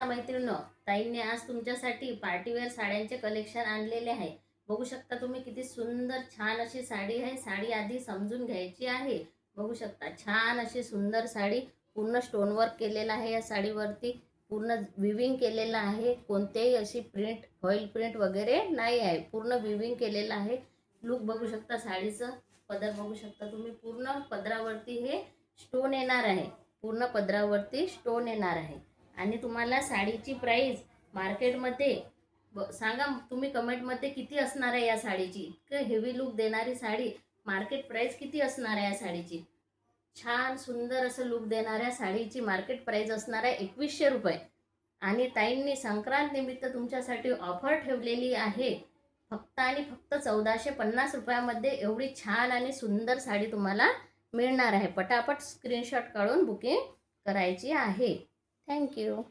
मैत्रिणींनो, ताईंनी आज तुमच्यासाठी पार्टीवेअर साड्यांचे कलेक्शन आणलेले आहे। बघू शकता तुम्ही किती सुंदर छान अशी साडी आहे। साडी आधी समजून घ्यायची आहे। बघू शकता छान अशी सुंदर साडी, पूर्ण स्टोन वर्क केलेला आहे। या साडीवरती पूर्ण विविंग केलेलं आहे। कोणतेही अशी प्रिंट, फॉइल प्रिंट वगैरे नाही आहे, पूर्ण विविंग केलेलं आहे। लुक बघू शकता साडीचं, पदर बघू शकता तुम्ही, पूर्ण पदरावरती हे स्टोन येणार आहे। पूर्ण पदरावरती स्टोन येणार आहे। आणि तुम्हाला साडीची प्राइस मार्केटमध्ये सांगा तुम्ही कमेंटमध्ये किती असणार आहे या साडीची। इतकं हेवी लुक देणारी साडी, मार्केट प्राइस किती असणार आहे या साडीची। छान सुंदर असं लुक देणाऱ्या साडीची मार्केट प्राइस असणार आहे 2100 रुपये। आणि ताईंनी संक्रांत निमित्त तुमच्यासाठी ऑफर ठेवलेली आहे। फक्त आणि फक्त 1450 रुपयामध्ये एवढी छान आणि सुंदर साडी तुम्हाला मिळणार आहे। पटापट स्क्रीनशॉट काढून बुकिंग करायची आहे। थँक्यू।